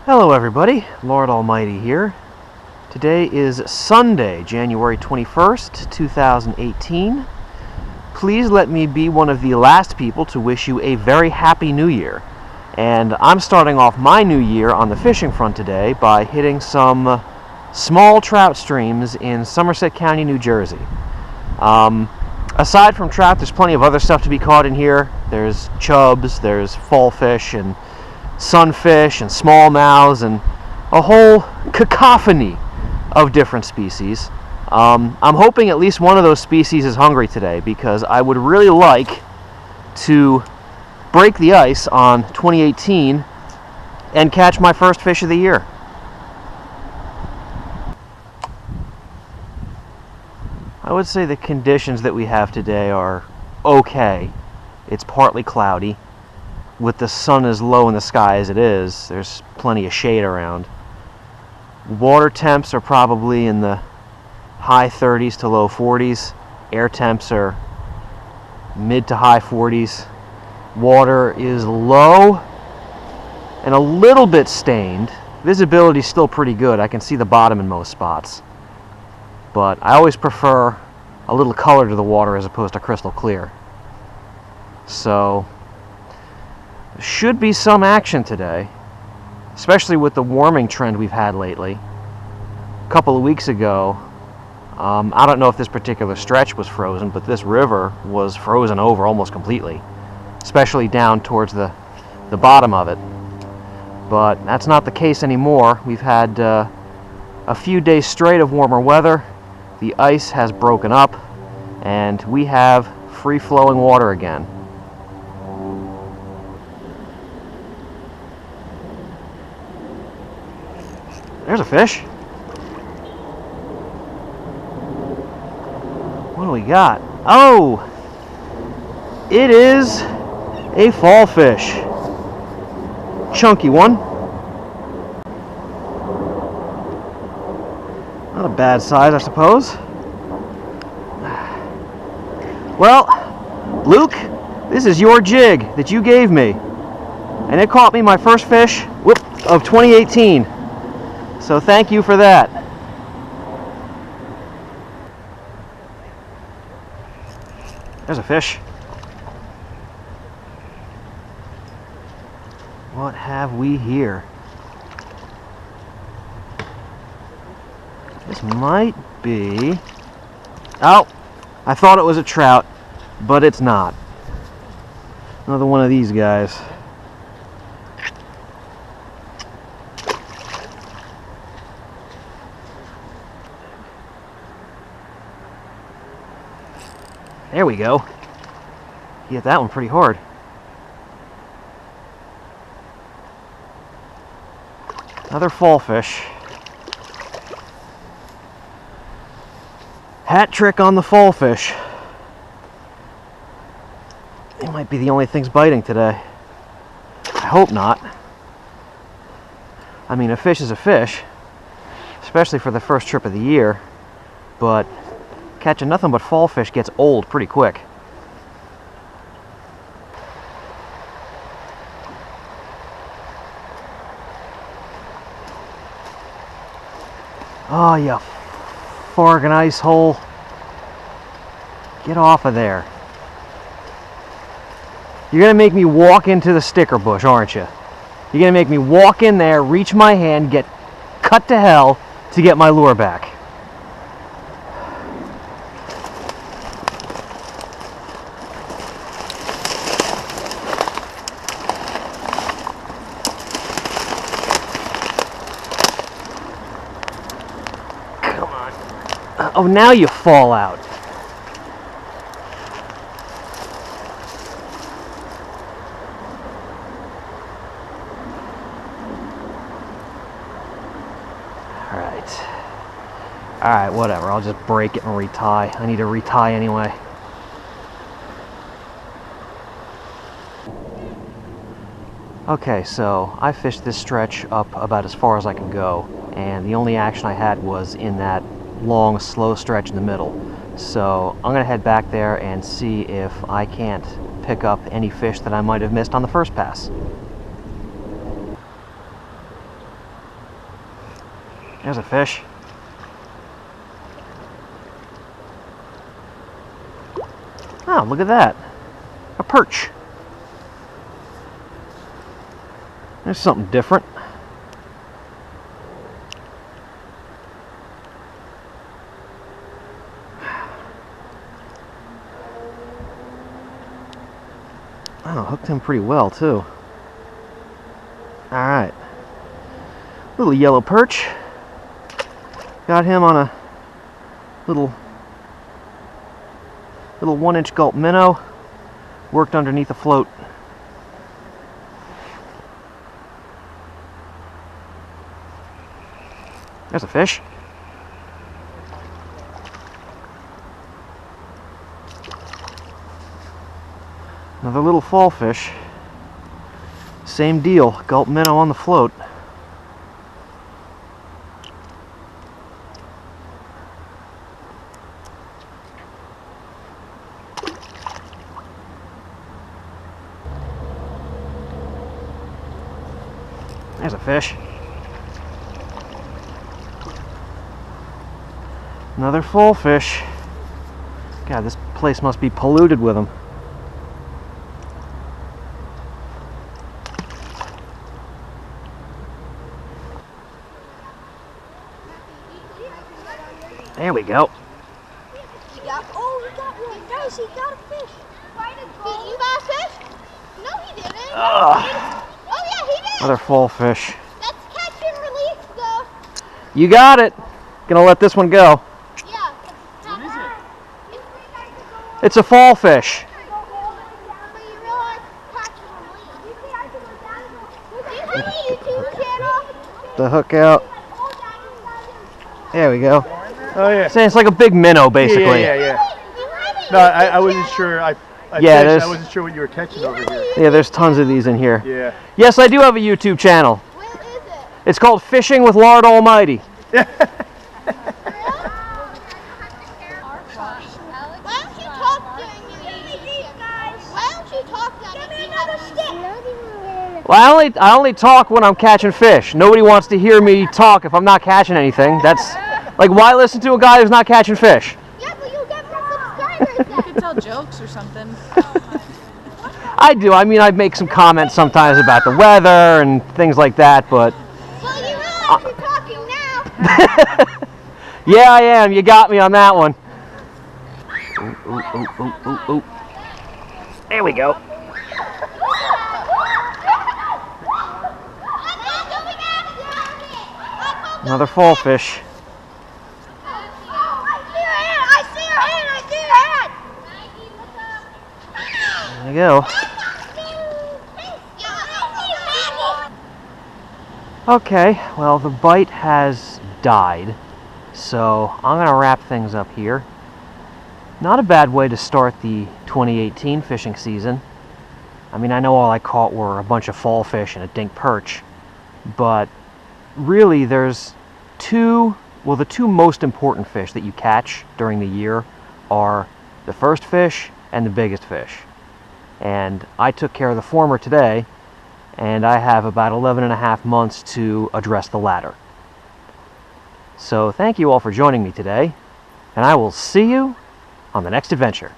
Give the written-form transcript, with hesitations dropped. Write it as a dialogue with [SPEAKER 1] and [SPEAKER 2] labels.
[SPEAKER 1] Hello everybody, Lord Almighty here. Today is Sunday, January 21st, 2018. Please let me be one of the last people to wish you a very happy new year. And I'm starting off my new year on the fishing front today by hitting some small trout streams in Somerset County, New Jersey. Aside from trout, there's plenty of other stuff to be caught in here. There's chubs, there's fallfish, and sunfish and smallmouths and a whole cacophony of different species. I'm hoping at least one of those species is hungry today because I would really like to break the ice on 2018 and catch my first fish of the year. I would say the conditions that we have today are okay. It's partly cloudy. With the sun as low in the sky as it is, there's plenty of shade around. Water temps are probably in the high 30s to low 40s. Air temps are mid to high 40s. Water is low and a little bit stained. Visibility is still pretty good. I can see the bottom in most spots. But I always prefer a little color to the water as opposed to crystal clear. So should be some action today, especially with the warming trend we've had lately. A couple of weeks ago, I don't know if this particular stretch was frozen, but this river was frozen over almost completely, especially down towards the bottom of it. But that's not the case anymore. We've had a few days straight of warmer weather. The ice has broken up, and we have free-flowing water again. There's a fish. What do we got? Oh! It is a fallfish. Chunky one. Not a bad size, I suppose. Well, Luke, this is your jig that you gave me. And it caught me my first fish of 2018. So thank you for that. There's a fish. What have we here? This might be... Oh! I thought it was a trout, but it's not. Another one of these guys. There we go. You hit that one pretty hard. Another fallfish. Hat trick on the fallfish. They might be the only things biting today. I hope not. I mean, a fish is a fish, especially for the first trip of the year, but catching nothing but fallfish gets old pretty quick. Oh, you forking ice hole. Get off of there. You're gonna make me walk into the sticker bush, aren't you? You're gonna make me walk in there, reach my hand, get cut to hell to get my lure back. Oh, now you fall out. Alright, whatever. I'll just break it and retie. I need to retie anyway. Okay, so I fished this stretch up about as far as I can go, and the only action I had was in that long, slow stretch in the middle. So I'm going to head back there and see if I can't pick up any fish that I might have missed on the first pass. There's a fish. Oh, look at that. A perch. There's something different. Oh, hooked him pretty well too. Alright. Little yellow perch. Got him on a little 1-inch gulp minnow. Worked underneath a float. There's a fish. Another little fall fish. Same deal, gulp minnow on the float. There's a fish. Another full fish. God, this place must be polluted with them. There we go.
[SPEAKER 2] You got one. Guys, he got a fish. Did you got a fish? No, he didn't. Oh, yeah, he did.
[SPEAKER 1] Another full fish.
[SPEAKER 2] That's catch and release, though.
[SPEAKER 1] You got it. Gonna let this one go.
[SPEAKER 2] Yeah.
[SPEAKER 3] What is it?
[SPEAKER 1] It's a fall fish.
[SPEAKER 2] But you realize catch and release. Do you have a YouTube channel?
[SPEAKER 1] The hook out. There we go.
[SPEAKER 3] Oh yeah.
[SPEAKER 1] So it's like a big minnow, basically.
[SPEAKER 3] Yeah. No, I wasn't sure. I wasn't sure what you were catching over here.
[SPEAKER 1] Yeah, there's tons of these in here.
[SPEAKER 3] Yeah.
[SPEAKER 1] Yes, I do have a YouTube channel.
[SPEAKER 2] Where is it?
[SPEAKER 1] It's called Fishing with Lord Almighty.
[SPEAKER 2] Why don't you talk during your YouTube, guys? Why don't you talk then if you have a stick?
[SPEAKER 1] Well, I only talk when I'm catching fish. Nobody wants to hear me talk if I'm not catching anything. That's like, why listen to a guy who's not catching fish?
[SPEAKER 2] Yeah, but you'll get more subscribers then.
[SPEAKER 4] You could tell jokes or something.
[SPEAKER 1] I do. I mean, I make some comments sometimes about the weather and things like that, but
[SPEAKER 2] Well, you realize you're talking now.
[SPEAKER 1] yeah, I am. You got me on that one. Ooh. There we go. Another fall fish.
[SPEAKER 2] I see her hand.
[SPEAKER 1] There you go. Okay, well, the bite has died, so I'm gonna wrap things up here. Not a bad way to start the 2018 fishing season. I mean, I know all I caught were a bunch of fall fish and a dink perch, but really there's the two most important fish that you catch during the year are the first fish and the biggest fish. And I took care of the former today, and I have about 11 and a half months to address the latter. So thank you all for joining me today, and I will see you on the next adventure.